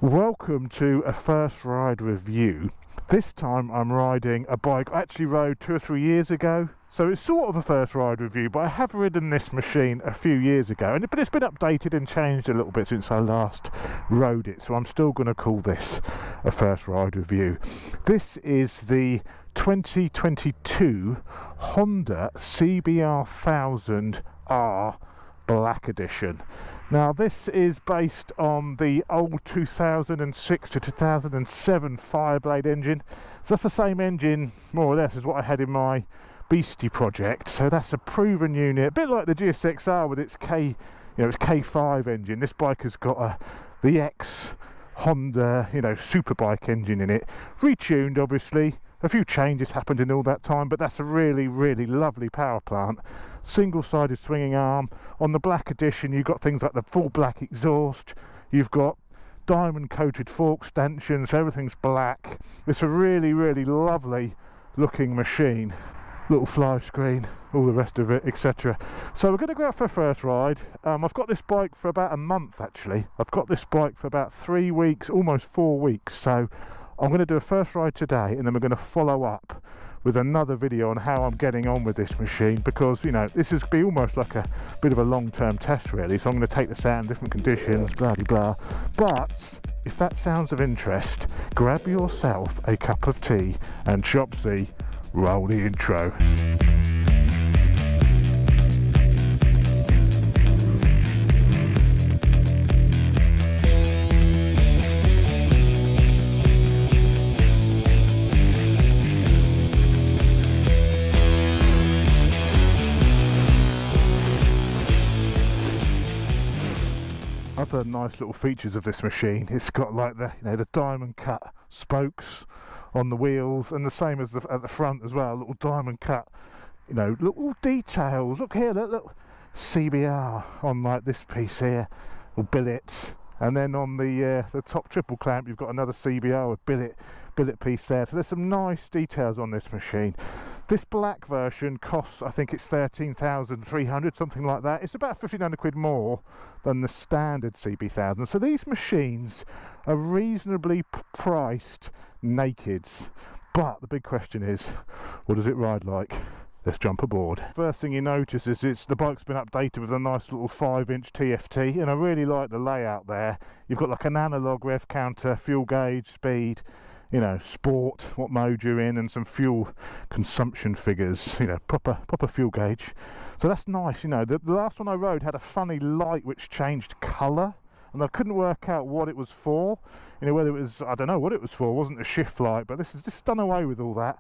Welcome to a first ride review. This time I'm riding a bike I actually rode 2 or 3 years ago. So it's sort of a first ride review, but I have ridden this machine a few years ago, but it's been updated and changed a little bit since I last rode it. So I'm still going to call this a first ride review. This is the 2022 Honda CB1000R Black Edition. Now this is based on the old 2006 to 2007 Fireblade engine, so that's the same engine more or less as what I had in my Beastie project. So that's a proven unit, a bit like the GSX-R with its its K5 engine. This bike has got the ex Honda superbike engine in it, retuned obviously. A few changes happened in all that time, but that's a really lovely power plant. Single-sided swinging arm. On the Black Edition you've got things like the full black exhaust, you've got diamond coated fork stanchions, so everything's black. It's a really lovely looking machine. Little fly screen, all the rest of it, etc. So we're going to go out for a first ride. I've got this bike for about a month actually. I've got this bike for about 3 weeks, almost 4 weeks. So I'm going to do a first ride today, and then we're going to follow up with another video on how I'm getting on with this machine, because this is be almost like a bit of a long-term test really. So I'm going to take this out in different conditions, blah blah blah. But if that sounds of interest, grab yourself a cup of tea and Chopsy, roll the intro. Other nice little features of this machine, it's got like the diamond cut spokes on the wheels, and the same as at the front as well, little diamond cut little details. Look here, look CBR on like this piece here, or billet, and then on the top triple clamp you've got another CBR with billet piece there. So there's some nice details on this machine. This black version costs, I think it's 13,300, something like that. It's about 1,500 quid more than the standard CB1000. So these machines are reasonably priced nakeds. But the big question is, what does it ride like? Let's jump aboard. First thing you notice is the bike's been updated with a nice little 5-inch TFT, and I really like the layout there. You've got like an analog rev counter, fuel gauge, speed, sport, what mode you're in, and some fuel consumption figures, proper fuel gauge. So that's nice. The last one I rode had a funny light which changed colour, and I couldn't work out what it was for. Whether it was, I don't know what it was for. It wasn't a shift light, but this is just done away with all that.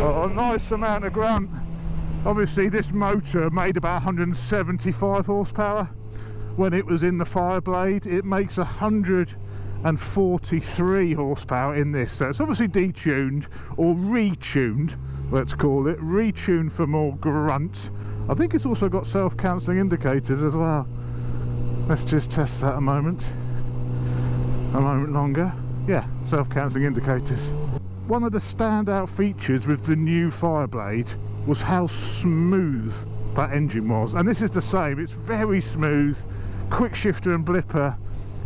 A nice amount of grunt. Obviously this motor made about 175 horsepower when it was in the Fireblade. It makes 143 horsepower in this, so it's obviously detuned or retuned, let's call it, retuned for more grunt. I think it's also got self-cancelling indicators as well. Let's just test that a moment longer. Yeah, self-cancelling indicators. One of the standout features with the new Fireblade was how smooth that engine was, and this is the same. It's very smooth. Quick shifter and blipper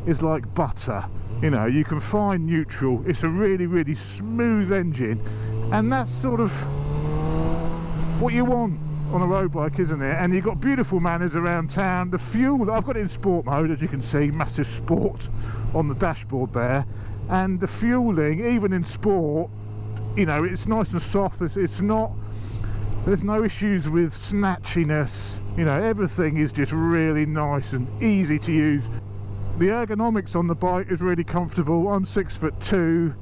is like butter. You can find neutral. It's a really smooth engine, and that's sort of what you want on a road bike, isn't it? And you've got beautiful manners around town. The fuel, I've got it in sport mode, as you can see, massive sport on the dashboard there. And the fueling, even in sport, it's nice and soft. It's not, there's no issues with snatchiness. Everything is just really nice and easy to use. The ergonomics on the bike is really comfortable. I'm 6'2",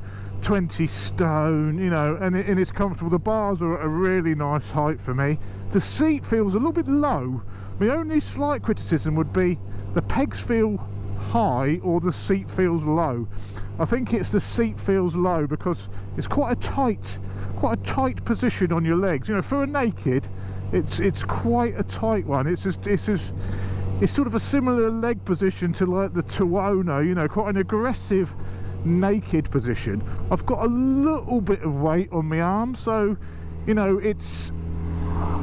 20 stone, and it's comfortable. The bars are at a really nice height for me. The seat feels a little bit low. My only slight criticism would be the pegs feel high or the seat feels low. I think it's the seat feels low because it's quite a tight position on your legs. For a naked, it's quite a tight one. It's sort of a similar leg position to like the Tuono, quite an aggressive naked position. I've got a little bit of weight on my arm, so it's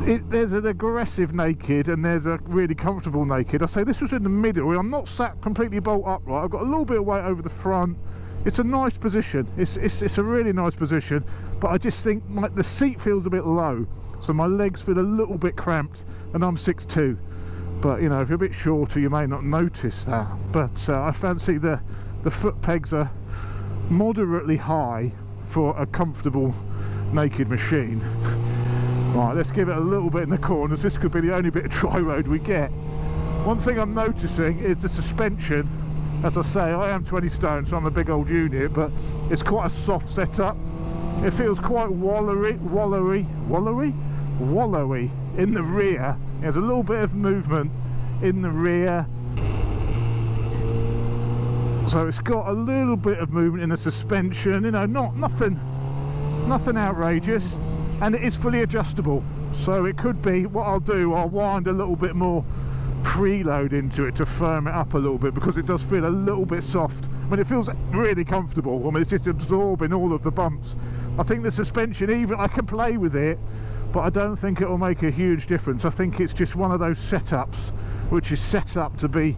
There's an aggressive naked and there's a really comfortable naked. I say this was in the middle. I'm not sat completely bolt upright. I've got a little bit of weight over the front. It's a nice position. It's a really nice position, but I just think the seat feels a bit low, so my legs feel a little bit cramped, and I'm 6'2". But you know, if you're a bit shorter you may not notice that. But I fancy the foot pegs are moderately high for a comfortable naked machine. Right, let's give it a little bit in the corners. This could be the only bit of dry road we get. One thing I'm noticing is the suspension. As I say, I am 20 stone, so I'm a big old unit, but it's quite a soft setup. It feels quite wallowy in the rear. There's a little bit of movement in the rear. So it's got a little bit of movement in the suspension, you know, nothing outrageous, and it is fully adjustable. So it could be, what I'll do, I'll wind a little bit more preload into it to firm it up a little bit, because it does feel a little bit soft. I mean, it feels really comfortable. I mean, it's just absorbing all of the bumps. I think the suspension, even I can play with it, but I don't think it will make a huge difference. I think it's just one of those setups which is set up to be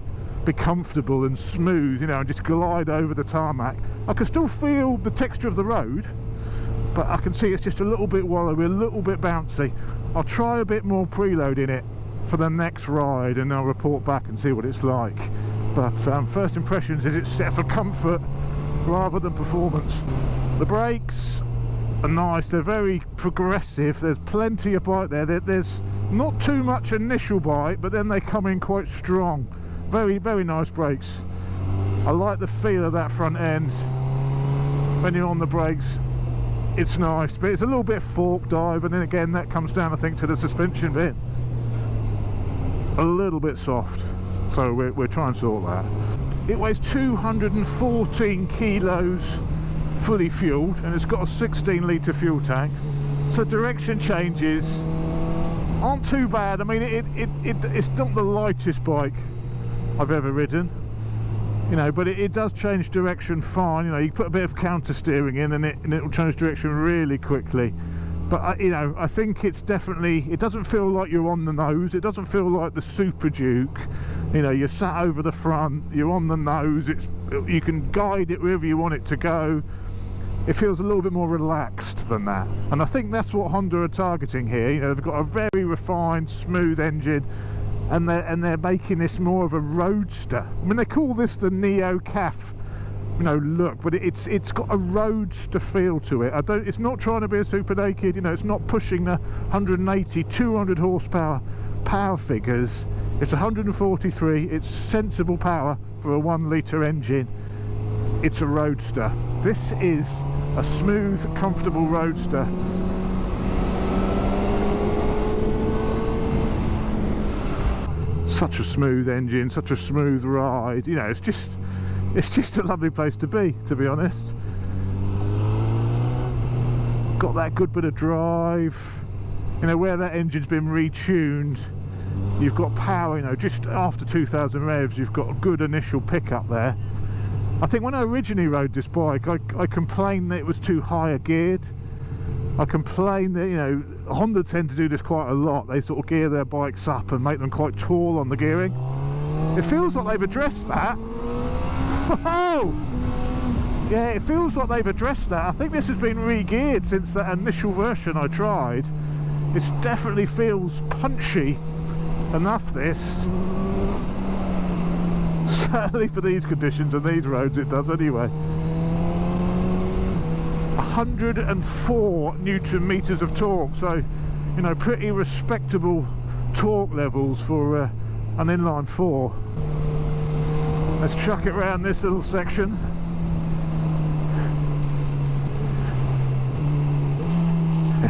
comfortable and smooth, you know, and just glide over the tarmac. I can still feel the texture of the road, but I can see it's just a little bit wallowy, a little bit bouncy. I'll try a bit more preload in it for the next ride, and I'll report back and see what it's like. But first impressions is it's set for comfort rather than performance. The brakes are nice, they're very progressive. There's plenty of bite there. There's not too much initial bite, but then they come in quite strong. Very, very nice brakes. I like the feel of that front end when you're on the brakes. It's nice, but it's a little bit fork dive, and then again that comes down, I think, to the suspension bit. A little bit soft, so we're trying to sort that. It weighs 214 kilos fully fueled, and it's got a 16-litre fuel tank, so direction changes aren't too bad. I mean, it's not the lightest bike I've ever ridden, you know, but it does change direction fine. You know, you put a bit of counter steering in and it'll change direction really quickly. But you know, I think it's definitely, it doesn't feel like you're on the nose. It doesn't feel like the Super Duke. You know, you're sat over the front, you're on the nose. You can guide it wherever you want it to go. It feels a little bit more relaxed than that, and I think that's what Honda are targeting here. You know, they've got a very refined, smooth engine, and they're making this more of a roadster. I mean, they call this the Neo Caf, you know, look, but it's got a roadster feel to it. It's not trying to be a super naked. You know, it's not pushing the 180, 200 horsepower power figures. It's 143. It's sensible power for a 1-litre engine. It's a roadster. This is a smooth, comfortable roadster. Such a smooth engine, such a smooth ride. You know, it's just a lovely place to be honest. Got that good bit of drive. You know, where that engine's been retuned, you've got power. You know, just after 2,000 revs, you've got a good initial pickup there. I think when I originally rode this bike, I complained that it was too high geared. I complained that, you know, Honda tend to do this quite a lot. They sort of gear their bikes up and make them quite tall on the gearing. It feels like they've addressed that. Oh! Yeah, it feels like they've addressed that. I think this has been re-geared since that initial version I tried. It definitely feels punchy enough, this. Certainly for these conditions and these roads it does anyway. 104 Newton meters of torque, so, you know, pretty respectable torque levels for an inline 4. Let's chuck it around this little section.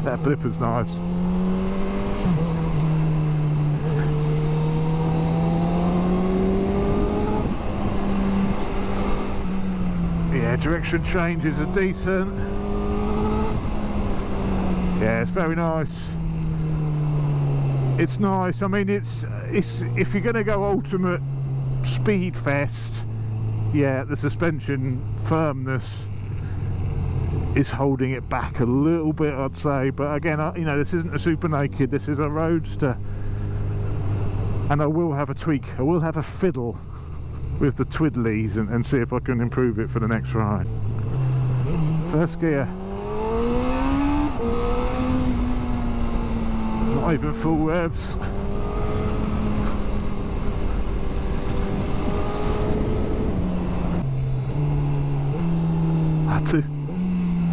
That blipper's nice. Yeah, direction changes are decent. Yeah, it's very nice. It's nice. I mean, it's if you're going to go ultimate speed fest, yeah, the suspension firmness is holding it back a little bit, I'd say. But again, you know, this isn't a super naked, this is a roadster, and I will have a tweak, I will have a fiddle with the twiddlies and see if I can improve it for the next ride. First gear, not even full revs.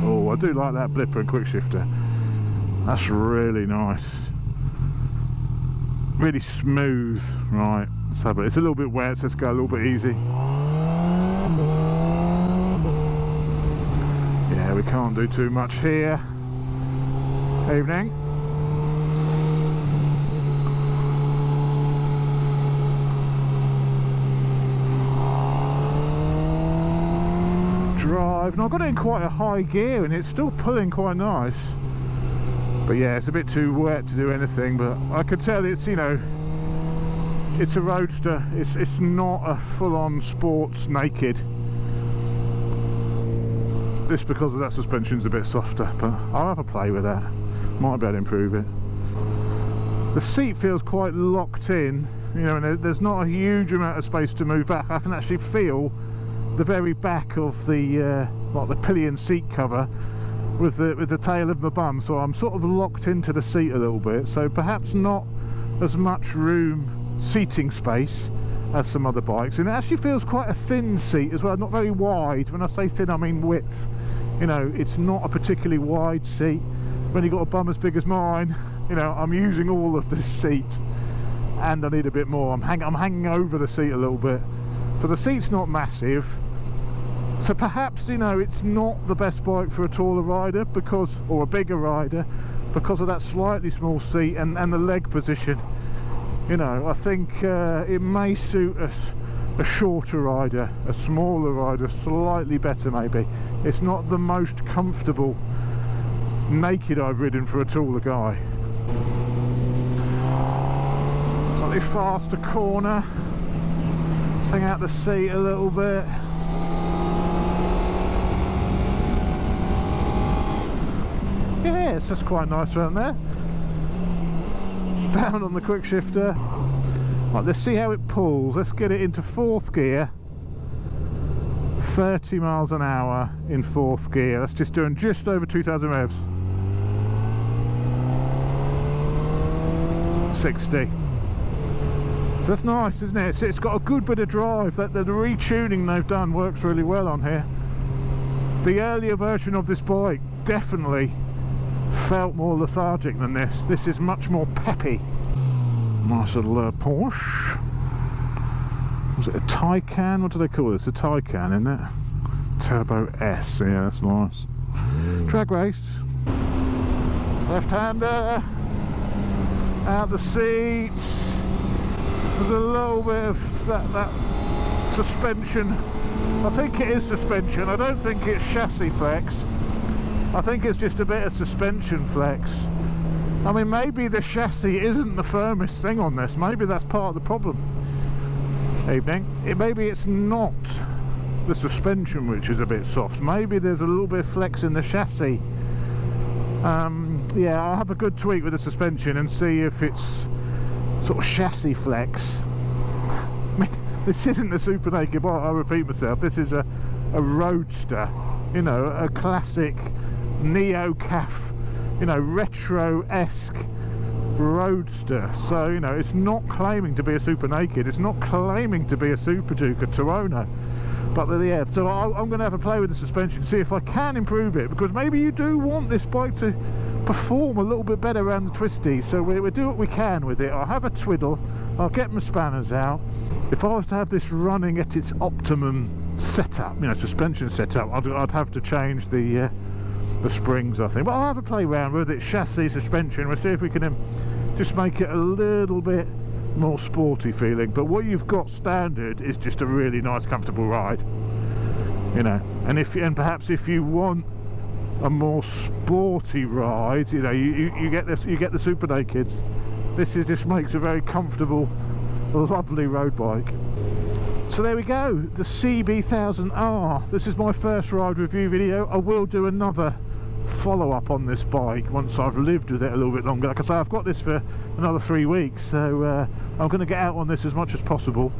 Oh, I do like that blipper and quick shifter. That's really nice, really smooth. Right, let's have it. It's a little bit wet, so let's go a little bit easy. Yeah, we can't do too much here. Evening. Drive, and I've got it in quite a high gear and it's still pulling quite nice. But yeah, it's a bit too wet to do anything, but I could tell it's, you know, it's a roadster, it's not a full-on sports naked. This, because of that suspension's a bit softer, but I'll have a play with that, might be able to improve it. The seat feels quite locked in, you know, and there's not a huge amount of space to move back. I can actually feel the very back of the like the pillion seat cover with the tail of my bum, so I'm sort of locked into the seat a little bit, so perhaps not as much room, seating space, as some other bikes. And it actually feels quite a thin seat as well, not very wide. When I say thin, I mean width. You know, it's not a particularly wide seat. When you've got a bum as big as mine, you know, I'm using all of this seat and I need a bit more. I'm hanging over the seat a little bit, so the seat's not massive. So perhaps, you know, it's not the best bike for a taller rider, because, or a bigger rider, because of that slightly small seat and the leg position. You know, I think it may suit us a shorter rider, a smaller rider, slightly better maybe. It's not the most comfortable naked I've ridden for a taller guy. Slightly faster corner, swing out the seat a little bit. Yeah, it's just quite nice around there. Down on the quick shifter. Right, let's see how it pulls. Let's get it into fourth gear. 30 miles an hour in fourth gear. That's just doing just over 2,000 revs. 60. So that's nice, isn't it? It's got a good bit of drive. The retuning they've done works really well on here. The earlier version of this bike definitely felt more lethargic than this. This is much more peppy. Nice little Porsche. Was it a Taycan? What do they call this? A Taycan, isn't it? Turbo S. Yeah, that's nice. Drag race. Left-hander. Out the seat. There's a little bit of that suspension. I think it is suspension. I don't think it's chassis flex. I think it's just a bit of suspension flex. I mean, maybe the chassis isn't the firmest thing on this. Maybe that's part of the problem. Evening. Maybe it's not the suspension which is a bit soft. Maybe there's a little bit of flex in the chassis. Yeah, I'll have a good tweak with the suspension and see if it's sort of chassis flex. I mean, this isn't a super naked bike, I repeat myself. This is a roadster, you know, a classic neo-calf, you know, retro-esque roadster. So, you know, it's not claiming to be a super naked, it's not claiming to be a Super Duke, a Torona, but yeah. So I'm going to have a play with the suspension, see if I can improve it, because maybe you do want this bike to perform a little bit better around the twisties. So we'll do what we can with it. I'll have a twiddle, I'll get my spanners out. If I was to have this running at its optimum setup, you know, suspension setup, I'd have to change the springs, I think. But I'll have a play around with it, chassis, suspension. We'll see if we can just make it a little bit more sporty feeling. But what you've got standard is just a really nice, comfortable ride, you know. And perhaps if you want a more sporty ride, you know, you get this, you get the Super Nakeds. This just makes a very comfortable, lovely road bike. So there we go, the CB1000R. This is my first ride review video. I will do another follow-up on this bike once I've lived with it a little bit longer. Like I say, I've got this for another 3 weeks, so I'm going to get out on this as much as possible,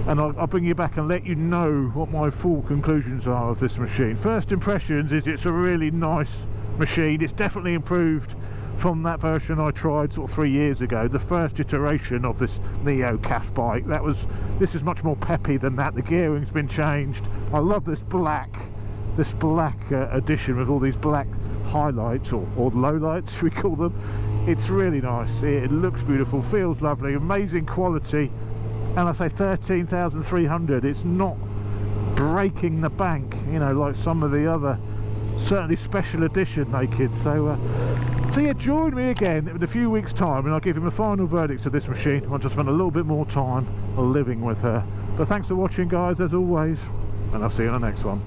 and I'll bring you back and let you know what my full conclusions are of this machine. First impressions is it's a really nice machine. It's definitely improved from that version I tried sort of 3 years ago, the first iteration of this Neo CAF bike. This is much more peppy than that. The gearing's been changed. I love this black edition with all these black highlights or lowlights, should we call them. It's really nice. It looks beautiful, feels lovely, amazing quality, and I say 13,300. It's not breaking the bank, you know, like some of the other certainly special edition naked. So yeah, join me again in a few weeks time and I'll give him a final verdict of this machine once I spend a little bit more time living with her. But thanks for watching, guys, as always, and I'll see you on the next one.